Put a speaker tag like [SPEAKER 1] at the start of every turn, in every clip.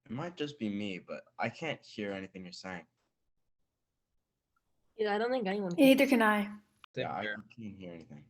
[SPEAKER 1] It might just be me, but I can't hear anything you're saying.
[SPEAKER 2] Yeah, I don't think anyone can.
[SPEAKER 3] Neither can I.
[SPEAKER 1] Yeah, I can't hear anything.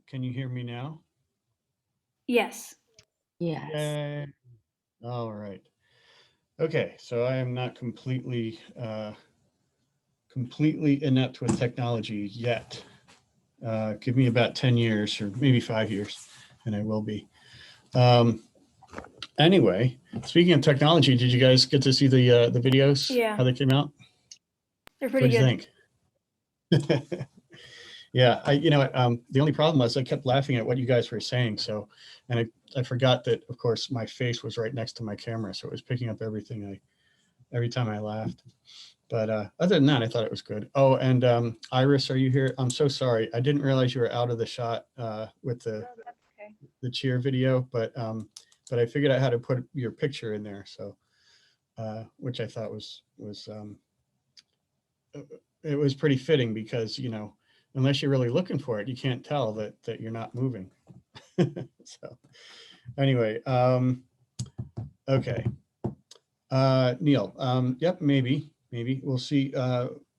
[SPEAKER 4] Can you hear me now?
[SPEAKER 3] Yes.
[SPEAKER 2] Yes.
[SPEAKER 4] Yay. All right. Okay, so I am not completely inept with technology yet. Give me about 10 years or maybe 5 years, and I will be. Anyway, speaking of technology, did you guys get to see the videos?
[SPEAKER 3] Yeah.
[SPEAKER 4] How they came out?
[SPEAKER 3] They're pretty
[SPEAKER 4] What do
[SPEAKER 3] good.
[SPEAKER 4] you think? Yeah, the only problem was I kept laughing at what you guys were saying. So, and I forgot that, of course, my face was right next to my camera, so it was picking up everything every time I laughed. But other than that, I thought it was good. Oh, and Iris, are you here? I'm so sorry. I didn't realize you were out of the shot with the cheer video, but I figured out how to put your picture in there. So, which I thought was it was pretty fitting because, unless you're really looking for it, you can't tell that you're not moving. So anyway, okay. Neil, yep, maybe we'll see.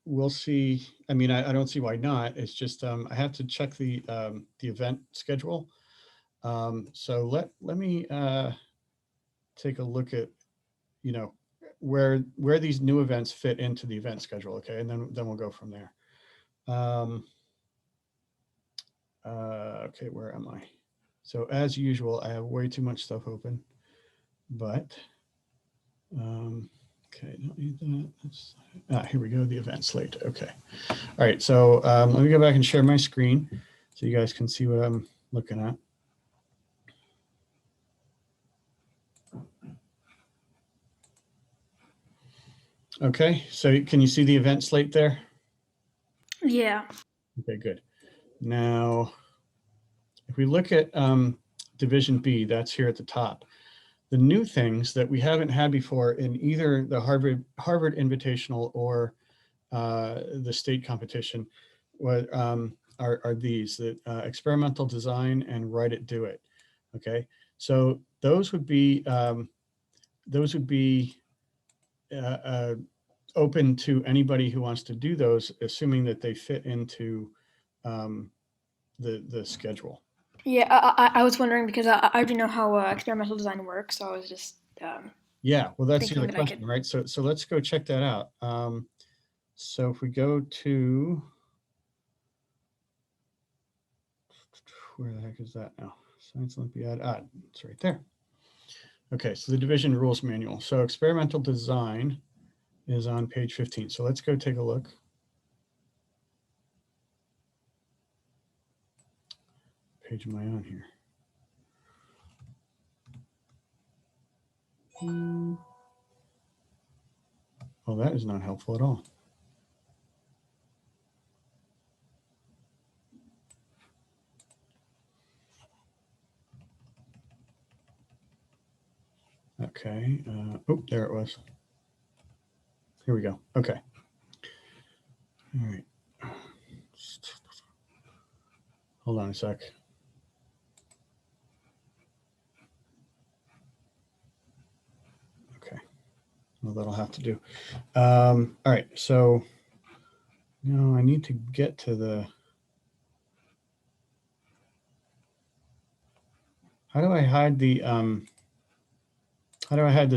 [SPEAKER 4] We'll see. I mean, I don't see why not. It's just I have to check the event schedule. So let me take a look at, where these new events fit into the event schedule. Okay, and then we'll go from there. Okay, where am I? So as usual, I have way too much stuff open, but okay, don't need that. Here we go, the event slate. Okay, all right. So let me go back and share my screen so you guys can see what I'm looking at. Okay, so can you see the event slate there?
[SPEAKER 3] Yeah.
[SPEAKER 4] Okay, good. Now, if we look at Division B, that's here at the top. The new things that we haven't had before in either the Harvard Invitational or the state competition are these, that experimental design and write it, do it. Okay, so those would be open to anybody who wants to do those, assuming that they fit into the schedule.
[SPEAKER 3] Yeah, I was wondering because I already know how experimental design works, so I was just
[SPEAKER 4] yeah, well, that's the
[SPEAKER 3] thinking
[SPEAKER 4] other
[SPEAKER 3] that I
[SPEAKER 4] question,
[SPEAKER 3] could.
[SPEAKER 4] right? So let's go check that out. So if we go to, where the heck is that now? Science Olympiad, it's right there. Okay, so the division rules manual. So experimental design is on page 15. So let's go take a look. Page am I on here? Well, that is not helpful at all. Okay, oh, there it was. Here we go. Okay. All right. Hold on a sec. Okay. Well, that'll have to do. All right. So now I need to get to the. How do I hide the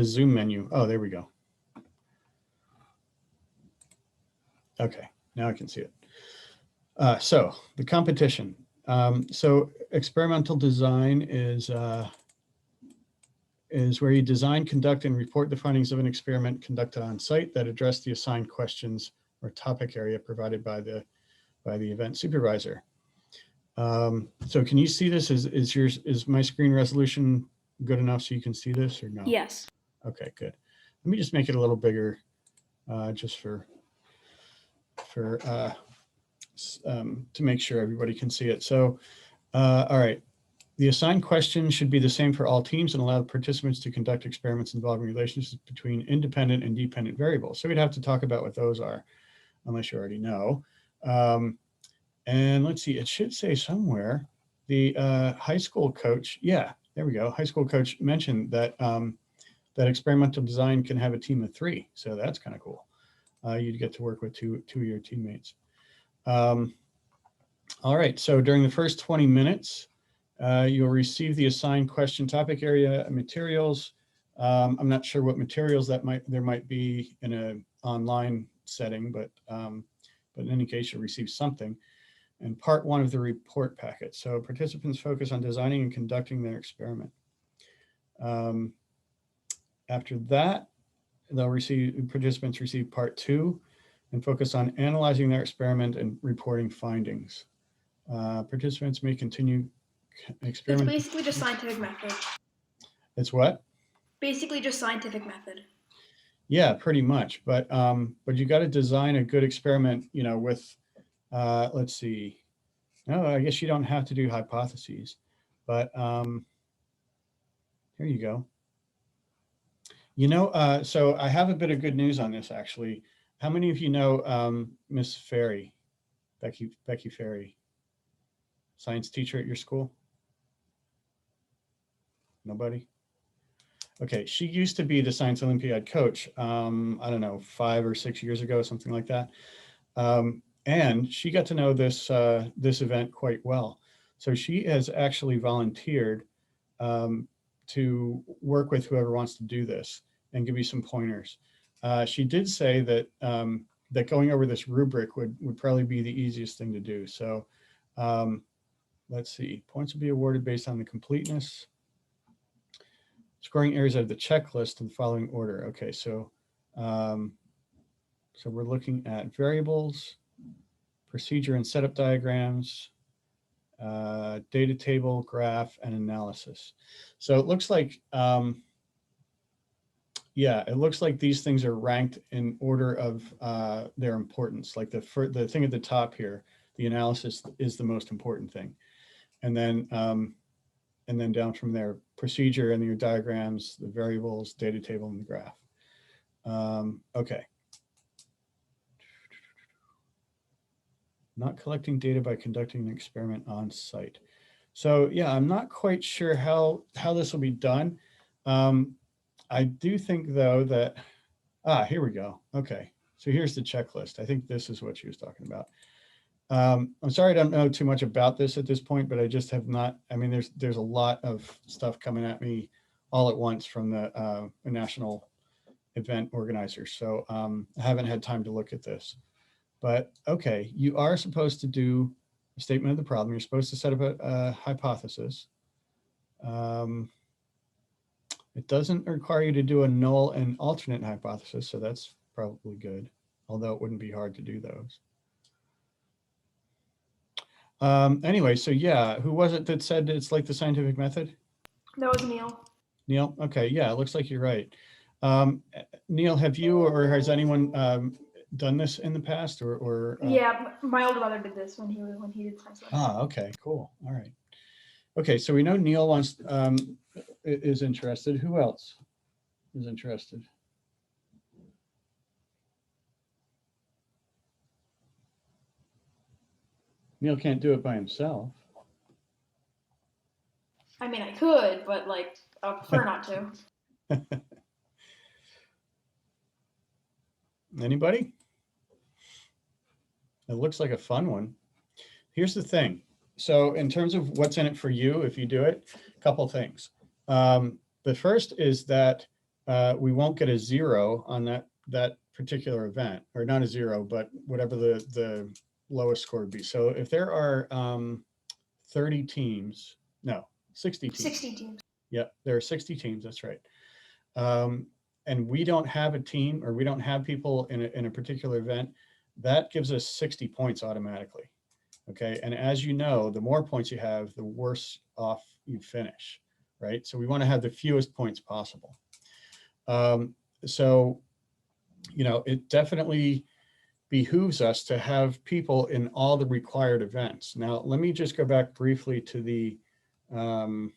[SPEAKER 4] Zoom menu? Oh, there we go. Okay, now I can see it. So the competition. So experimental design is where you design, conduct, and report the findings of an experiment conducted on site that address the assigned questions or topic area provided by the event supervisor. So can you see this? Is my screen resolution good enough so you can see this or no?
[SPEAKER 3] Yes.
[SPEAKER 4] Okay, good. Let me just make it a little bigger, just to make sure everybody can see it. So, all right. The assigned questions should be the same for all teams and allow participants to conduct experiments involving relationships between independent and dependent variables. So we'd have to talk about what those are, unless you already know. And let's see, it should say somewhere, the high school coach, yeah, there we go. High school coach mentioned that that experimental design can have a team of 3. So that's kind of cool. You'd get to work with two of your teammates. All right, so during the first 20 minutes, you'll receive the assigned question topic area materials. I'm not sure what materials there might be in an online setting, but in any case, you'll receive something. And part 1 of the report packet. So participants focus on designing and conducting their experiment. After that, participants receive part 2 and focus on analyzing their experiment and reporting findings. Participants may continue experiment.
[SPEAKER 3] It's basically just scientific method.
[SPEAKER 4] It's what?
[SPEAKER 3] Basically just scientific method.
[SPEAKER 4] Yeah, pretty much. But you got to design a good experiment, with, let's see. No, I guess you don't have to do hypotheses, but here you go. So I have a bit of good news on this, actually. How many of you know Miss Ferry, Becky Ferry, science teacher at your school? Nobody? Okay, she used to be the Science Olympiad coach, I don't know, 5 or 6 years ago, something like that. And she got to know this event quite well. So she has actually volunteered to work with whoever wants to do this and give you some pointers. She did say that that going over this rubric would probably be the easiest thing to do. So let's see, points will be awarded based on the completeness. Scoring areas of the checklist in the following order. Okay, so we're looking at variables, procedure and setup diagrams, data table, graph, and analysis. So it looks like, it looks like these things are ranked in order of their importance. Like the thing at the top here, the analysis is the most important thing. And then down from there, procedure and your diagrams, the variables, data table, and the graph. Okay. Not collecting data by conducting an experiment on site. So yeah, I'm not quite sure how this will be done. I do think though that, here we go. Okay, so here's the checklist. I think this is what she was talking about. I'm sorry I don't know too much about this at this point, but I just have not, I mean, there's a lot of stuff coming at me all at once from the national event organizers. So I haven't had time to look at this. But okay, you are supposed to do a statement of the problem. You're supposed to set up a hypothesis. It doesn't require you to do a null and alternate hypothesis, so that's probably good, although it wouldn't be hard to do those. Anyway, so yeah, who was it that said it's like the scientific method?
[SPEAKER 3] That was Neil.
[SPEAKER 4] Neil, okay, yeah, it looks like you're right. Neil, have you or has anyone done this in the past or
[SPEAKER 3] yeah, my older brother did this when he did science.
[SPEAKER 4] Okay, cool. All right. Okay, so we know Neil wants is interested. Who else is interested? Neil can't do it by himself.
[SPEAKER 3] I mean, I could, but like I would prefer not to.
[SPEAKER 4] Anybody? It looks like a fun one. Here's the thing. So in terms of what's in it for you, if you do it, a couple things. The first is that we won't get a 0 on that particular event, or not a 0, but whatever the lowest score would be. So if there are 30 teams, no, 60 teams.
[SPEAKER 3] 60 teams.
[SPEAKER 4] Yep, there are 60 teams, that's right. And we don't have a team, or we don't have people in a particular event, that gives us 60 points automatically. Okay, and as you know, the more points you have, the worse off you finish, right? So we want to have the fewest points possible. So, it definitely behooves us to have people in all the required events. Now, let me just go back briefly to the, well,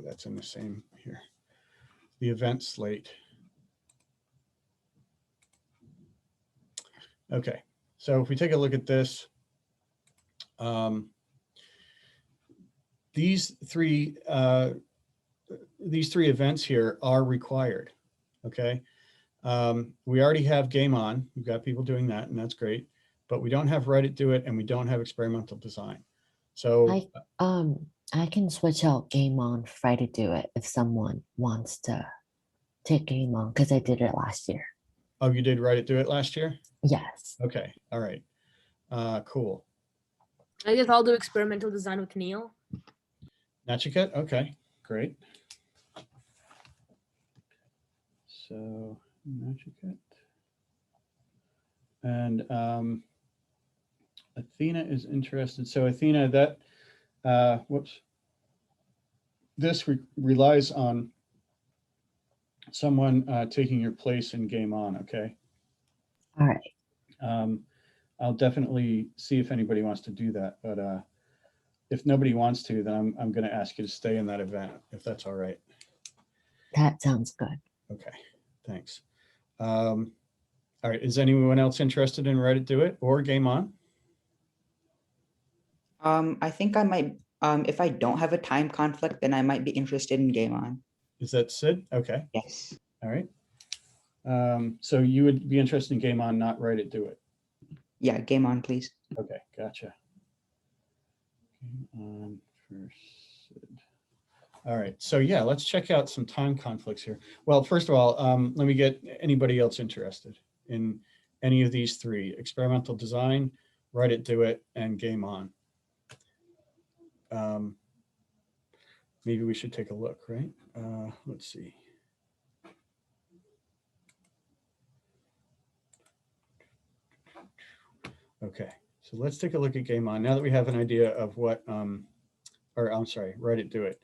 [SPEAKER 4] that's in the same here, the event slate. Okay, so if we take a look at this, these three events here are required. Okay, we already have Game On. We've got people doing that, and that's great. But we don't have Write It, Do It, and we don't have experimental design. So
[SPEAKER 2] I can switch out Game On for Try to Do It if someone wants to take Game On, because I did it last year.
[SPEAKER 4] Oh, you did Write It, Do It last year?
[SPEAKER 2] Yes.
[SPEAKER 4] Okay, all right. Cool.
[SPEAKER 5] I guess I'll do experimental design with Neil.
[SPEAKER 4] Nachikut? Okay, great. So Nachikut. And Athena is interested. So Athena, that, whoops. This relies on someone taking your place in Game On, okay?
[SPEAKER 2] All right.
[SPEAKER 4] I'll definitely see if anybody wants to do that, but if nobody wants to, then I'm going to ask you to stay in that event, if that's all right.
[SPEAKER 2] That sounds good.
[SPEAKER 4] Okay, thanks. All right, is anyone else interested in Write It, Do It or Game On?
[SPEAKER 6] I think I might, if I don't have a time conflict, then I might be interested in Game On.
[SPEAKER 4] Is that Sid? Okay,
[SPEAKER 6] Yes.
[SPEAKER 4] all right. So you would be interested in Game On, not Write It, Do It?
[SPEAKER 6] Yeah, Game On, please.
[SPEAKER 4] Okay, gotcha. Game On for Sid. All right, so yeah, let's check out some time conflicts here. Well, first of all, let me get anybody else interested in any of these three: experimental design, Write It, Do It, and Game On. Maybe we should take a look, right? Let's see. Okay, so let's take a look at Game On. Now that we have an idea of what, or I'm sorry, Write It, Do It.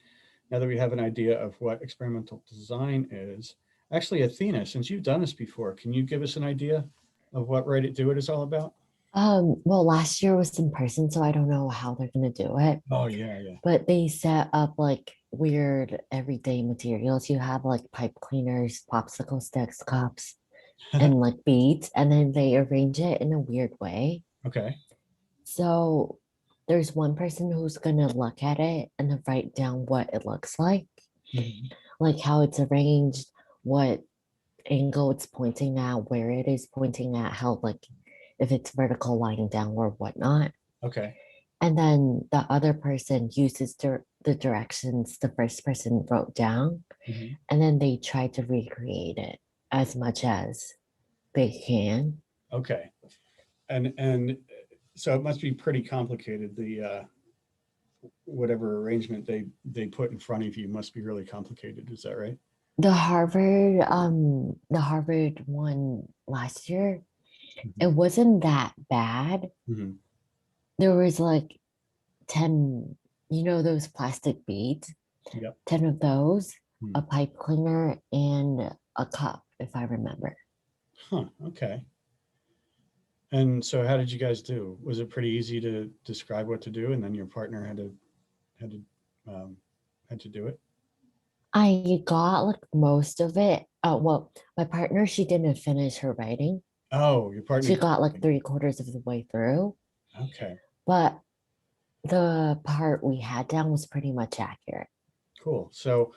[SPEAKER 4] Now that we have an idea of what experimental design is, actually, Athena, since you've done this before, can you give us an idea of what Write It, Do It is all about?
[SPEAKER 2] Well, last year was in person, so I don't know how they're gonna do it.
[SPEAKER 4] Oh, yeah, yeah.
[SPEAKER 2] But they set up like weird everyday materials. You have like pipe cleaners, popsicle sticks, cups, and like beads, and then they arrange it in a weird way.
[SPEAKER 4] Okay.
[SPEAKER 2] So there's one person who's gonna look at it and then write down what it looks like how it's arranged, what angle it's pointing at, where it is pointing at, how like if it's vertical lying down or whatnot.
[SPEAKER 4] Okay.
[SPEAKER 2] And then the other person uses the directions the first person wrote down, and then they try to recreate it as much as they can.
[SPEAKER 4] Okay. And so it must be pretty complicated. The whatever arrangement they put in front of you must be really complicated. Is that right?
[SPEAKER 2] The Harvard one last year, it wasn't that bad. There was like 10, those plastic beads.
[SPEAKER 4] Yep.
[SPEAKER 2] 10 of those, a pipe cleaner, and a cup, if I remember.
[SPEAKER 4] Huh. Okay. And so, how did you guys do? Was it pretty easy to describe what to do, and then your partner had to do it?
[SPEAKER 2] I got like most of it. Well, my partner, she didn't finish her writing.
[SPEAKER 4] Oh, your partner.
[SPEAKER 2] She got like 3/4 of the way through.
[SPEAKER 4] Okay.
[SPEAKER 2] But the part we had down was pretty much accurate.
[SPEAKER 4] Cool. So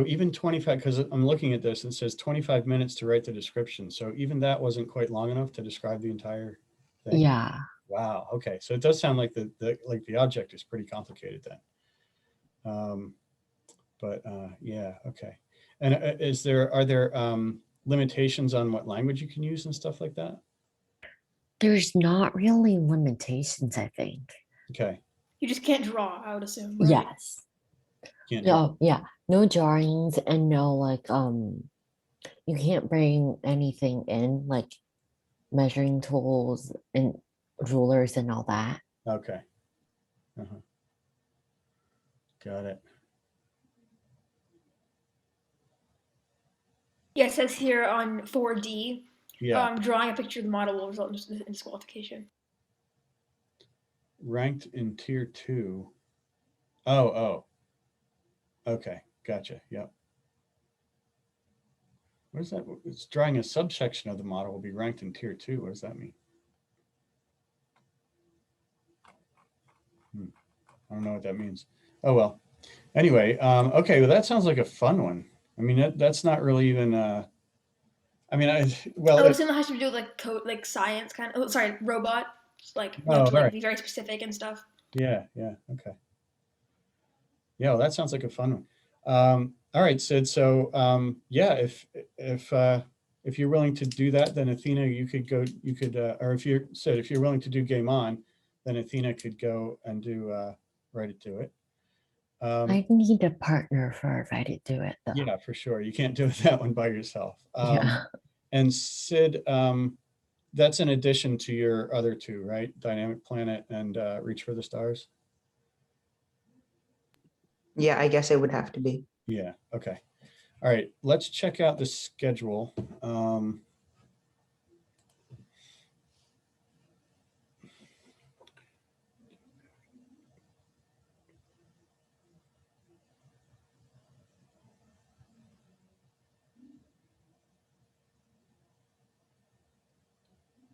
[SPEAKER 4] even 25, because I'm looking at this, it says 25 minutes to write the description. So even that wasn't quite long enough to describe the entire thing.
[SPEAKER 2] Yeah.
[SPEAKER 4] Wow. Okay. So it does sound like the object is pretty complicated then. Yeah. Okay. And are there limitations on what language you can use and stuff like that?
[SPEAKER 2] There's not really limitations, I think.
[SPEAKER 4] Okay.
[SPEAKER 3] You just can't draw, I would assume. Right?
[SPEAKER 2] Yes.
[SPEAKER 4] Can't
[SPEAKER 2] No, yeah. No drawings and no you can't bring anything in, like measuring tools and rulers and all that.
[SPEAKER 4] Okay. Uh-huh. Got it.
[SPEAKER 3] Yeah, it says here on 4D,
[SPEAKER 4] Yeah.
[SPEAKER 3] drawing a picture of the model will result in disqualification.
[SPEAKER 4] Ranked in tier 2. Oh. Okay. Gotcha. Yep. What is that? It's drawing a subsection of the model will be ranked in tier 2. What does that mean? I don't know what that means. Oh, well. Anyway, okay. Well, that sounds like a fun one. I mean, that's not really even, I mean,
[SPEAKER 3] I
[SPEAKER 4] well,
[SPEAKER 3] would assume it has to do with like code, like science kind of. Oh, sorry, robot. Like you
[SPEAKER 4] Oh,
[SPEAKER 3] have to like
[SPEAKER 4] alright.
[SPEAKER 3] be very specific and stuff.
[SPEAKER 4] Yeah. Okay. Yeah, well, that sounds like a fun one. All right, Sid. So, yeah, if you're willing to do that, then Athena, you could go. You could, or if you're Sid, if you're willing to do game on, then Athena could go and do Write It Do It.
[SPEAKER 2] I need a partner for Write It Do It though.
[SPEAKER 4] Yeah, for sure. You can't do that one by yourself.
[SPEAKER 2] Yeah.
[SPEAKER 4] And Sid, that's in addition to your other two, right? Dynamic Planet and Reach for the Stars.
[SPEAKER 6] Yeah, I guess it would have to be.
[SPEAKER 4] Yeah. Okay. All right. Let's check out the schedule.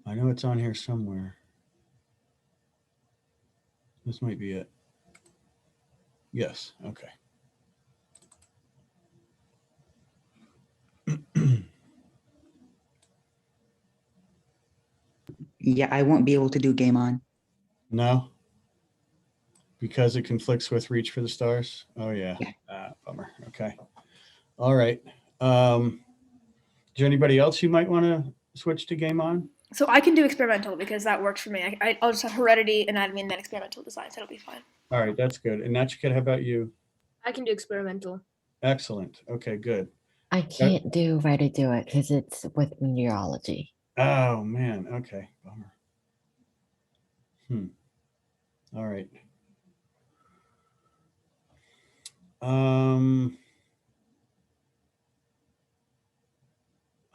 [SPEAKER 4] I know it's on here somewhere. This might be it. Yes. Okay.
[SPEAKER 6] Yeah, I won't be able to do game on.
[SPEAKER 4] No. Because it conflicts with Reach for the Stars. Oh yeah.
[SPEAKER 6] Yeah.
[SPEAKER 4] Bummer. Okay. All right. Is there anybody else who might want to switch to game on?
[SPEAKER 3] So I can do experimental because that works for me. I'll just have heredity, anatomy, and then experimental design. So it'll be fine.
[SPEAKER 4] All right, that's good. And Nachika, how about you?
[SPEAKER 5] I can do experimental.
[SPEAKER 4] Excellent. Okay, good.
[SPEAKER 2] I can't do Write It Do It because it's with meteorology.
[SPEAKER 4] Oh man. Okay. Bummer. All right.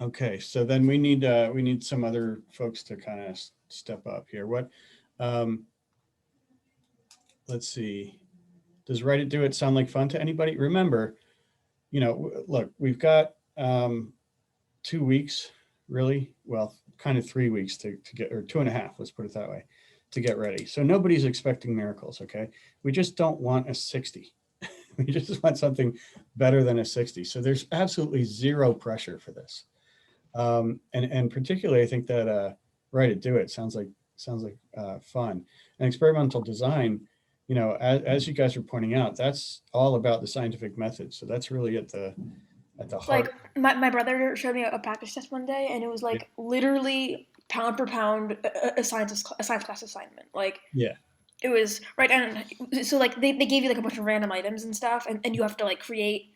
[SPEAKER 4] Okay, so then we need some other folks to kind of step up here. What let's see. Does Write It Do It sound like fun to anybody? Remember, look, we've got 2 weeks, really, well, kind of 3 weeks to get, or 2.5, let's put it that way, to get ready. So nobody's expecting miracles, okay? We just don't want a 60. We just want something better than a 60. So there's absolutely zero pressure for this. And particularly, I think that Write It Do It sounds like fun. And experimental design, as you guys are pointing out, that's all about the scientific method. So that's really at the heart.
[SPEAKER 3] Like my brother showed me a practice test one day, and it was like literally pound per pound a science class assignment. Like
[SPEAKER 4] Yeah.
[SPEAKER 3] it was right. And so like they gave you like a bunch of random items and stuff, and you have to like create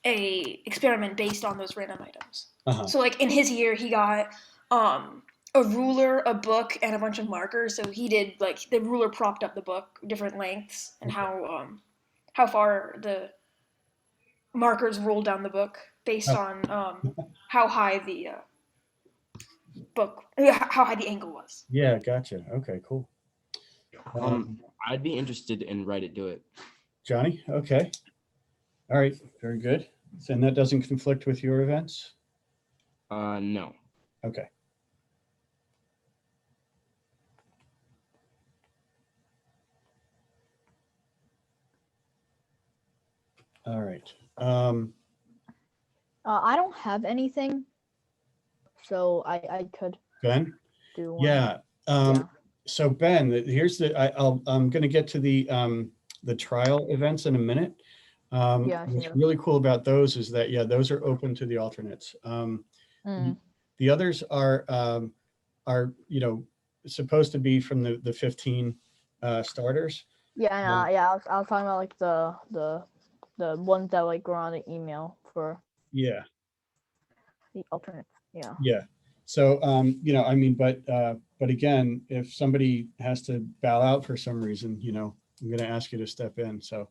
[SPEAKER 3] a experiment based on those random items. So like in his year, he got a ruler, a book, and a bunch of markers. So he did like the ruler propped up the book, different lengths, and how far the markers rolled down the book based on how high the how high the angle was.
[SPEAKER 4] Yeah, gotcha. Okay, cool.
[SPEAKER 1] I'd be interested in Write It Do It.
[SPEAKER 4] Johnny, okay. All right, very good. So, and that doesn't conflict with your events?
[SPEAKER 1] No.
[SPEAKER 4] Okay. All right.
[SPEAKER 7] I don't have anything, so I could
[SPEAKER 4] Ben?
[SPEAKER 7] do one.
[SPEAKER 4] Yeah. So Ben, here's I'm going to get to the trial events in a minute.
[SPEAKER 7] Yeah,
[SPEAKER 4] what's
[SPEAKER 7] sure.
[SPEAKER 4] really cool about those is that, yeah, those are open to the alternates. The others are supposed to be from the 15 starters.
[SPEAKER 7] Yeah, and I was talking about like the ones that like were on the email for
[SPEAKER 4] Yeah.
[SPEAKER 7] the alternates. Yeah.
[SPEAKER 4] Yeah. So, you know, I mean, but again, if somebody has to bow out for some reason, you know, I'm going to ask you to step in. So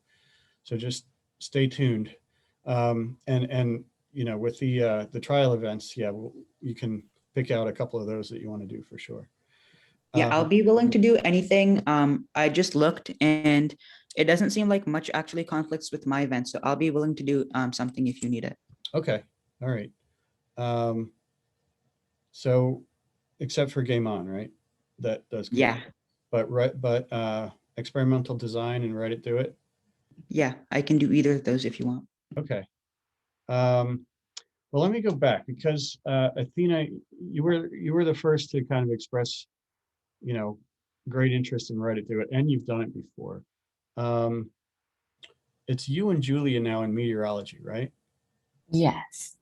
[SPEAKER 4] just stay tuned. And, you know, with the trial events, yeah, you can pick out a couple of those that you want to do for sure.
[SPEAKER 6] Yeah, I'll be willing to do anything. I just looked and it doesn't seem like much actually conflicts with my event. So I'll be willing to do something if you need it.
[SPEAKER 4] Okay. All right. So except for Game On, right? That does.
[SPEAKER 6] Yeah.
[SPEAKER 4] But experimental design and Reddit do it.
[SPEAKER 6] Yeah, I can do either of those if you want.
[SPEAKER 4] Okay. Well, let me go back because Athena, you were the first to kind of express, you know, great interest in Reddit do it, and you've done it before. It's you and Julia now in meteorology, right?
[SPEAKER 2] Yes.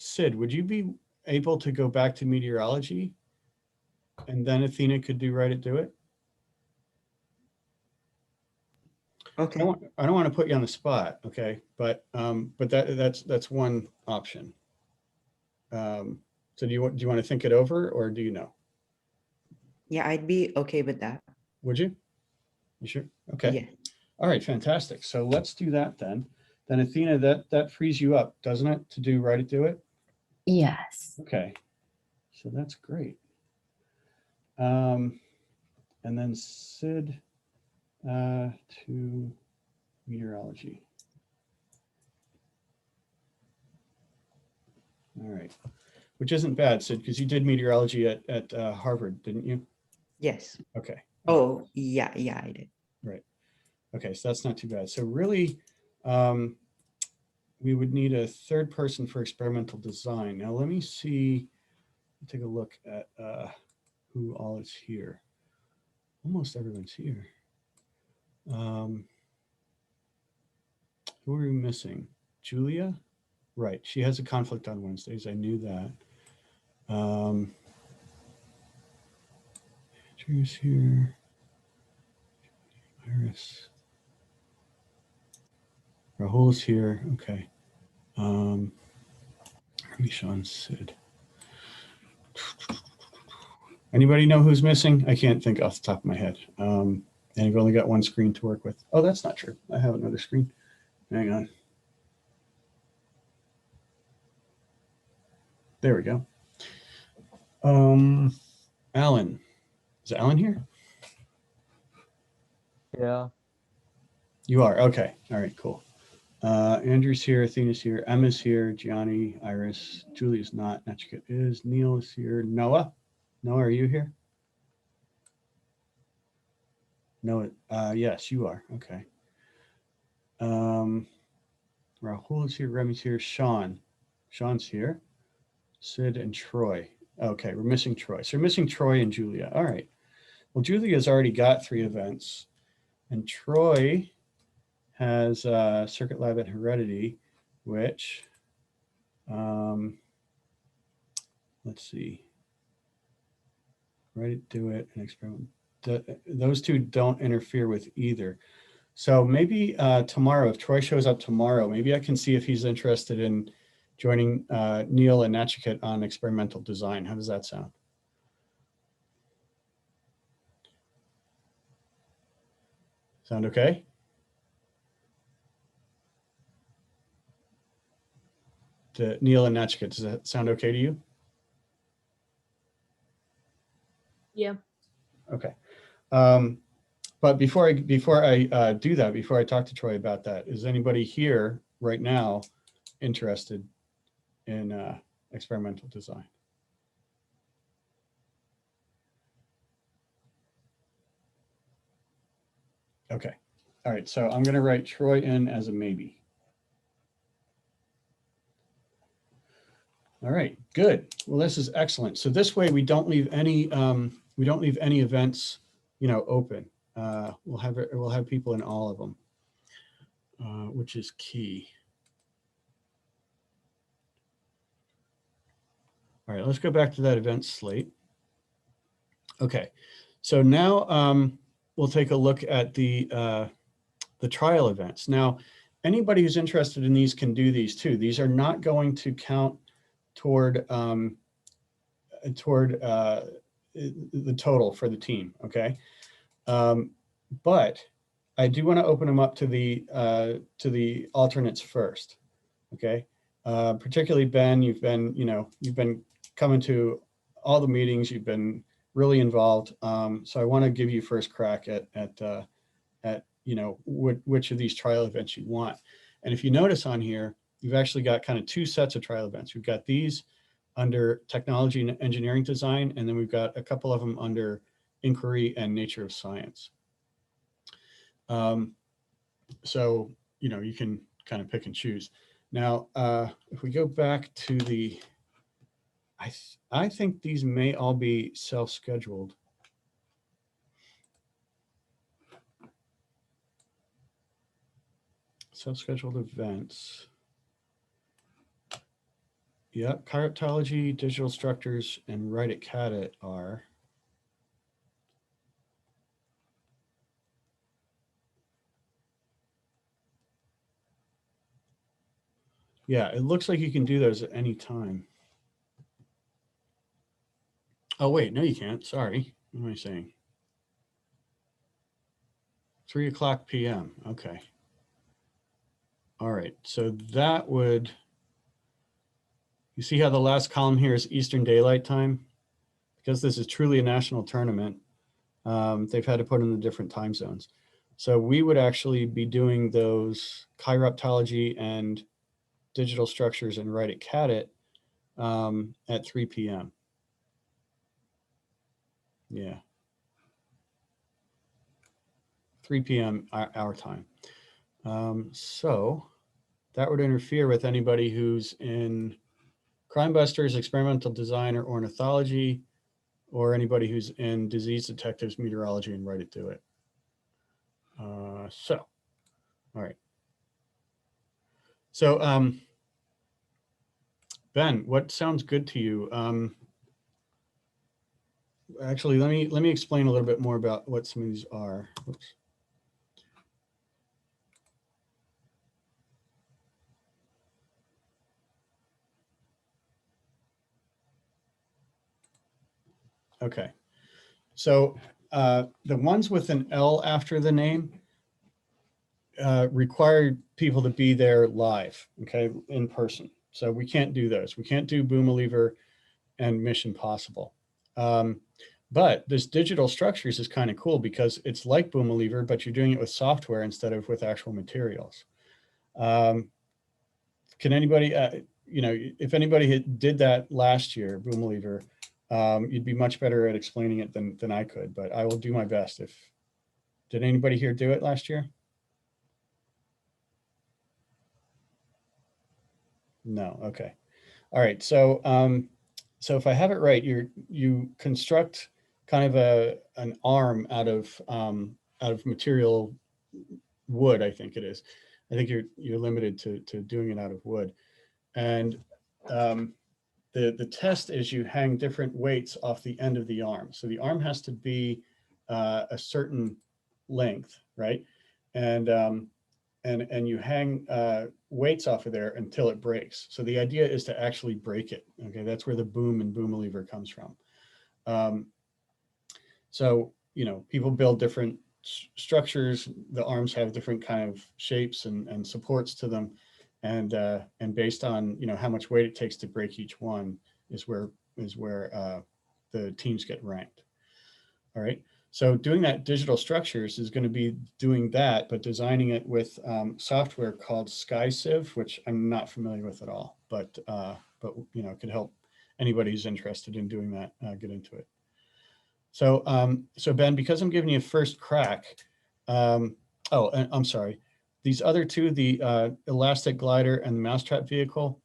[SPEAKER 4] Sid, would you be able to go back to meteorology and then Athena could do Reddit do it?
[SPEAKER 6] Okay.
[SPEAKER 4] I don't want to put you on the spot, okay, but that's one option. So do you want to think it over, or do you know?
[SPEAKER 6] Yeah, I'd be okay with that.
[SPEAKER 4] Would you? You sure? Okay.
[SPEAKER 6] Yeah.
[SPEAKER 4] All right, fantastic. So let's do that then. Then Athena, that frees you up, doesn't it, to do Reddit do it?
[SPEAKER 2] Yes.
[SPEAKER 4] Okay. So that's great. And then Sid to meteorology. All right, which isn't bad, Sid, because you did meteorology at Harvard, didn't you?
[SPEAKER 6] Yes.
[SPEAKER 4] Okay.
[SPEAKER 6] Oh, yeah, I did.
[SPEAKER 4] Right. Okay, so that's not too bad. So really, we would need a third person for experimental design. Now let me see, take a look at who all is here. Almost everyone's here. Who are we missing? Julia? Right, she has a conflict on Wednesdays. I knew that. Andrew's here. Iris. Rahul's here. Okay. Sean, Sid. Anybody know who's missing? I can't think off the top of my head. And I've only got one screen to work with. Oh, that's not true. I have another screen. Hang on. There we go. Alan. Is Alan here?
[SPEAKER 8] Yeah.
[SPEAKER 4] You are? Okay. All right, cool. Andrew's here, Athena's here, Emma's here, Gianni, Iris, Julia's not, Nachika is, Neil is here, Noah. Noah, are you here? Noah, yes, you are. Okay. Rahul is here, Remy's here, Sean's here, Sid and Troy. Okay, we're missing Troy. So we're missing Troy and Julia. All right. Well, Julia's already got 3 events, and Troy has Circuit Lab and Heredity, which, let's see, Reddit do it and experiment. Those 2 don't interfere with either. So maybe tomorrow, if Troy shows up tomorrow, maybe I can see if he's interested in joining Neil and Nachikit on experimental design. How does that sound? Sound okay? To Neil and Nachikit, does that sound okay to you?
[SPEAKER 5] Yeah.
[SPEAKER 4] Okay. But before I do that, before I talk to Troy about that, is anybody here right now interested in experimental design? Okay. All right. So I'm going to write Troy in as a maybe. All right. Good. Well, this is excellent. So this way we don't leave any events, you know, open. We'll have people in all of them, which is key. All right, let's go back to that event slate. Okay, so now we'll take a look at the trial events. Now, anybody who's interested in these can do these too. These are not going to count toward the total for the team. Okay, but I do want to open them up to the alternates first. Okay, particularly Ben, you've been coming to all the meetings. You've been really involved. So I want to give you first crack at which of these trial events you want. And if you notice on here, you've actually got kind of two sets of trial events. We've got these under technology and engineering design, and then we've got a couple of them under inquiry and nature of science. So, you can kind of pick and choose. Now, if we go back to the, I think these may all be self-scheduled. Self-scheduled events. Yep, chiroptology, digital structures, and write it, cat it are. Yeah, it looks like you can do those at any time. Oh, wait, no, you can't. Sorry. What am I saying? 3:00 p.m. Okay. All right. So that would, you see how the last column here is Eastern Daylight Time? Because this is truly a national tournament, they've had to put in the different time zones. So we would actually be doing those chiroptology and digital structures and write it, cat it at 3 p.m. Yeah. 3 p.m. our time. So that would interfere with anybody who's in Crime Busters, experimental design, or ornithology, or anybody who's in disease detectives, meteorology, and write it, do it. All right. So Ben, what sounds good to you? Actually, let me explain a little bit more about what some of these are. Oops. Okay, so the ones with an L after the name require people to be there live, okay, in person. So we can't do those. We can't do Boomaliever and Mission Possible. But this digital structures is kind of cool because it's like Boomaliever, but you're doing it with software instead of with actual materials. Can anybody, if anybody did that last year, Boomaliever, you'd be much better at explaining it than I could, but I will do my best. Did anybody here do it last year? No, okay. All right, so so if I have it right, you construct kind of an arm out of material wood, I think it is. I think you're limited to doing it out of wood. And the test is you hang different weights off the end of the arm. So the arm has to be a certain length, right? And you hang weights off of there until it breaks. So the idea is to actually break it. Okay, that's where the boom and Boomaliever comes from. So people build different structures. The arms have different kind of shapes and supports to them, and based on how much weight it takes to break each one is where the teams get ranked. All right. So doing that digital structures is going to be doing that, but designing it with software called SciOly, which I'm not familiar with at all, but it could help anybody who's interested in doing that get into it. So so Ben, because I'm giving you a first crack, and I'm sorry, these other two, the elastic glider and the mousetrap vehicle,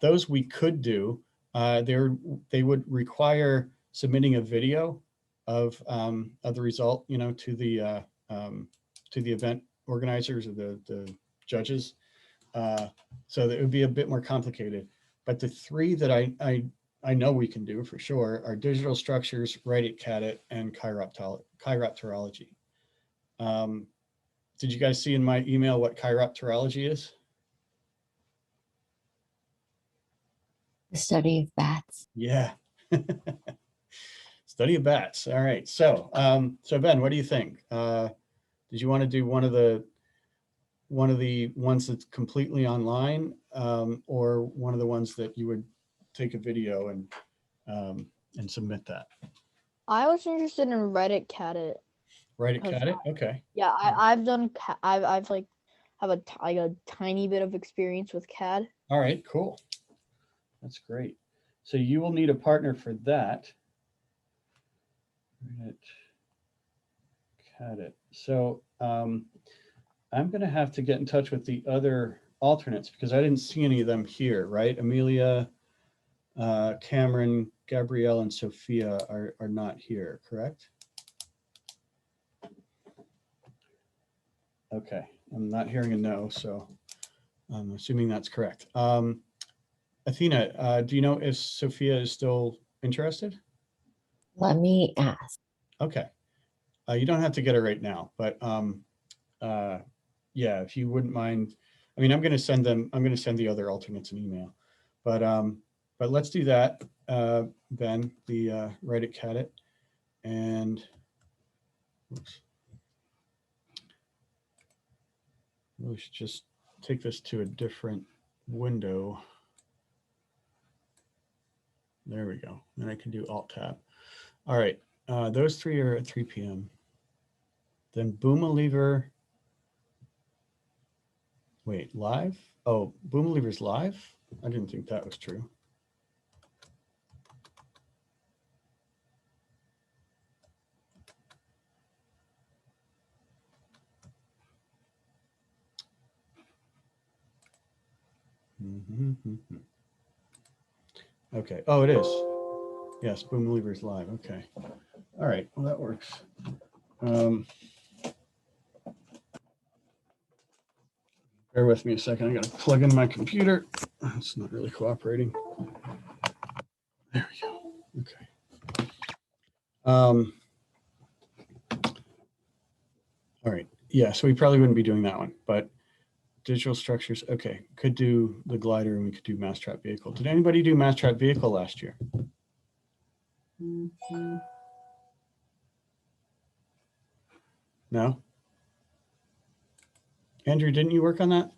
[SPEAKER 4] those we could do. They would require submitting a video of the result, to the event organizers or the judges. So that it would be a bit more complicated. But the three that I know we can do for sure are digital structures, write it, cat it, and chiropterology. Did you guys see in my email what chiropterology is?
[SPEAKER 2] The study of bats.
[SPEAKER 4] Yeah. Study of bats. All right. So, so Ben, what do you think? Did you want to do one of the ones that's completely online, or one of the ones that you would take a video and submit that?
[SPEAKER 7] I was interested in Reddit cat it.
[SPEAKER 4] Write it,
[SPEAKER 7] Because
[SPEAKER 4] cut it. Okay.
[SPEAKER 7] Yeah, I've done I've like have like a tiny bit of experience with CAD.
[SPEAKER 4] All right. Cool. That's great. So you will need a partner for that. Write it, cut it. So I'm going to have to get in touch with the other alternates because I didn't see any of them here, right? Amelia, Cameron, Gabrielle, and Sophia are not here, correct? Okay, I'm not hearing a no, so I'm assuming that's correct. Athena, do you know if Sophia is still interested?
[SPEAKER 2] Let me ask.
[SPEAKER 4] Okay, you don't have to get her right now, but yeah, if you wouldn't mind. I mean, I'm going to send the other alternates an email, but let's do that, Ben, the write it, cat it, and oops. We should just take this to a different window. There we go. Then I can do Alt Tab. All right, those three are at 3 p.m. Then Boomalever. Wait, live? Oh, Boomalever's live? I didn't think that was true. Okay. Oh, it is. Yes, Boomalever's live. Okay. All right. Well, that works. Bear with me a second. I got to plug in my computer. It's not really cooperating. There we go. Okay. All right. Yeah. So we probably wouldn't be doing that one, but digital structures. Okay. Could do the glider and we could do mousetrap vehicle. Did anybody do mousetrap vehicle last year? No? Andrew, didn't you work on that?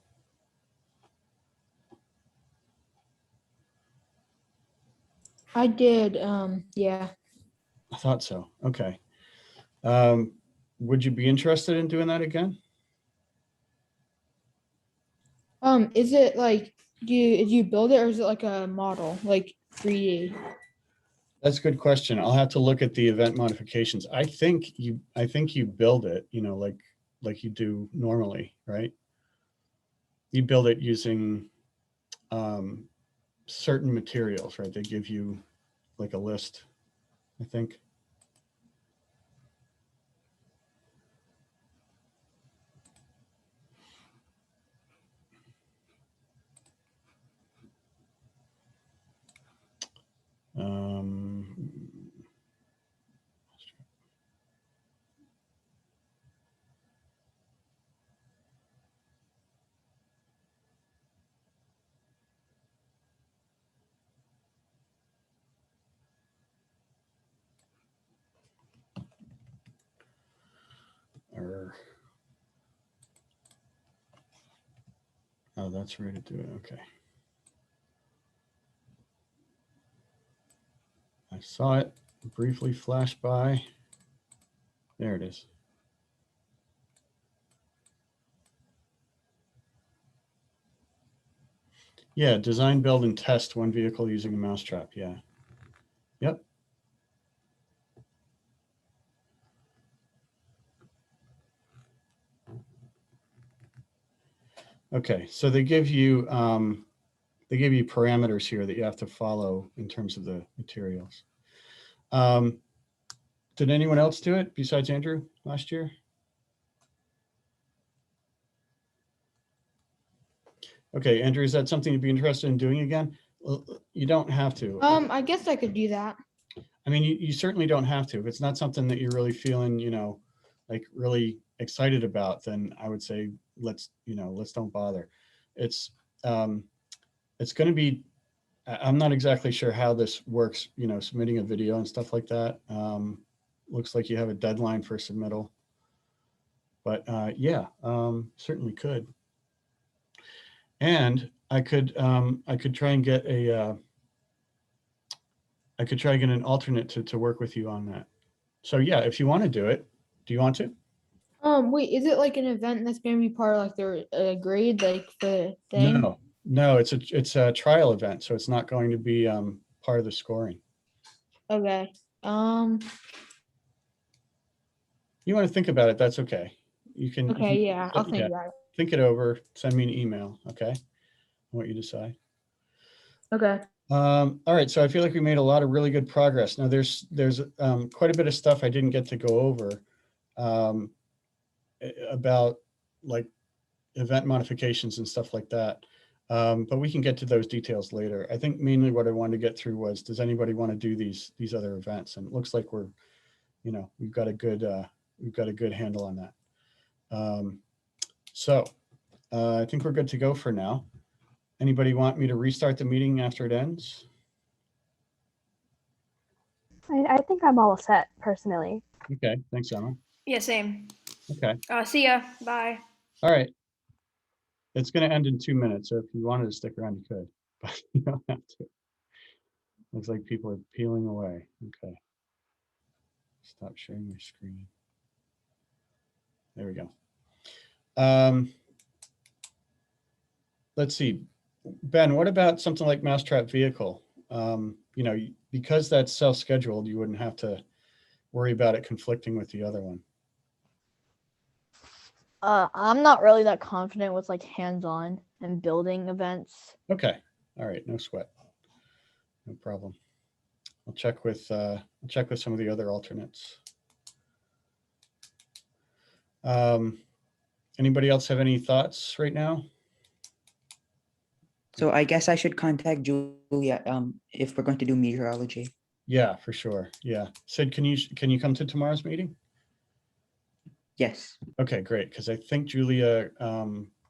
[SPEAKER 5] I did. Yeah.
[SPEAKER 4] I thought so. Okay. Would you be interested in doing that again?
[SPEAKER 5] Is it like do you build it or is it like a model, like 3D?
[SPEAKER 4] That's a good question. I'll have to look at the event modifications. I think you build it, like you do normally, right? You build it using certain materials, right? They give you like a list, I think. Oh, that's where to do it. Okay. I saw it briefly flash by. There it is. Yeah, design, build, and test one vehicle using a mousetrap. Yeah. Yep. Okay, so they give you parameters here that you have to follow in terms of the materials. Did anyone else do it besides Andrew last year? Okay, Andrew, is that something you'd be interested in doing again? You don't have to.
[SPEAKER 5] I guess I could do that.
[SPEAKER 4] I mean, you certainly don't have to. If it's not something that you're really feeling, like really excited about, then I would say let's don't bother. It's going to be I'm not exactly sure how this works, you know, submitting a video and stuff like that. Looks like you have a deadline for submittal. But yeah, certainly could. And I could try and get a I could try and get an alternate to work with you on that. So yeah, if you want to do it, do you want to?
[SPEAKER 5] Wait, is it like an event that's gonna be part of like their grade, like the thing?
[SPEAKER 4] No, it's a trial event, so it's not going to be part of the scoring.
[SPEAKER 5] Okay.
[SPEAKER 4] You want to think about it, that's okay. You can
[SPEAKER 5] Okay, yeah, I'll think
[SPEAKER 4] yeah,
[SPEAKER 5] about it.
[SPEAKER 4] think it over, send me an email, okay? What you decide.
[SPEAKER 5] Okay.
[SPEAKER 4] All right, so I feel like we made a lot of really good progress. Now there's quite a bit of stuff I didn't get to go over about like event modifications and stuff like that. But we can get to those details later. I think mainly what I wanted to get through was, does anybody want to do these other events? And it looks like we're, you know, we've got a good handle on that. So I think we're good to go for now. Anybody want me to restart the meeting after it ends?
[SPEAKER 8] I think I'm all set personally.
[SPEAKER 4] Okay, thanks, Emma.
[SPEAKER 3] Yeah, same.
[SPEAKER 4] Okay,
[SPEAKER 3] See ya. Bye.
[SPEAKER 4] all right. It's going to end in 2 minutes, so if you wanted to stick around, you could, but you don't have to. Looks like people are peeling away. Okay. Stop sharing my screen. There we go. Let's see. Ben, what about something like Mousetrap Vehicle? You know, because that's self-scheduled, you wouldn't have to worry about it conflicting with the other one.
[SPEAKER 7] I'm not really that confident with like hands-on and building events.
[SPEAKER 4] Okay. All right. No sweat. No problem. I'll check with some of the other alternates. Anybody else have any thoughts right now?
[SPEAKER 6] So I guess I should contact Julia if we're going to do meteorology.
[SPEAKER 4] Yeah, for sure. Yeah. Sid, can you come to tomorrow's meeting?
[SPEAKER 6] Yes.
[SPEAKER 4] Okay, great. Because I think Julia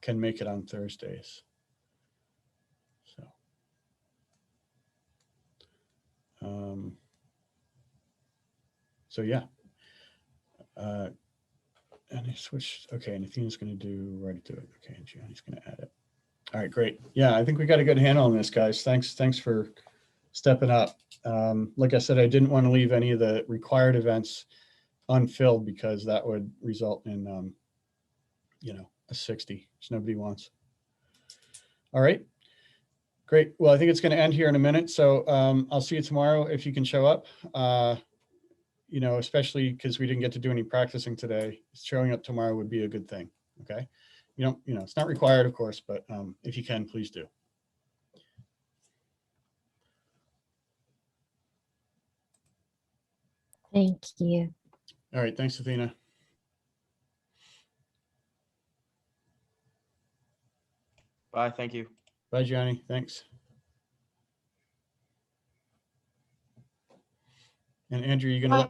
[SPEAKER 4] can make it on Thursdays. So yeah. And I switched. Okay, and Athena's going to do it. Okay, and Gianni's going to add it. All right, great. Yeah, I think we got a good handle on this, guys. Thanks for stepping up. Like I said, I didn't want to leave any of the required events unfilled because that would result in, you know, a 60, which nobody wants. All right, great. Well, I think it's going to end here in a minute. So I'll see you tomorrow if you can show up. You know, especially because we didn't get to do any practicing today. Showing up tomorrow would be a good thing. Okay. You know, it's not required, of course, but if you can, please do.
[SPEAKER 2] Thank you.
[SPEAKER 4] All right. Thanks, Athena.
[SPEAKER 1] Bye. Thank you.
[SPEAKER 4] Bye, Gianni. Thanks. And Andrew, you going to let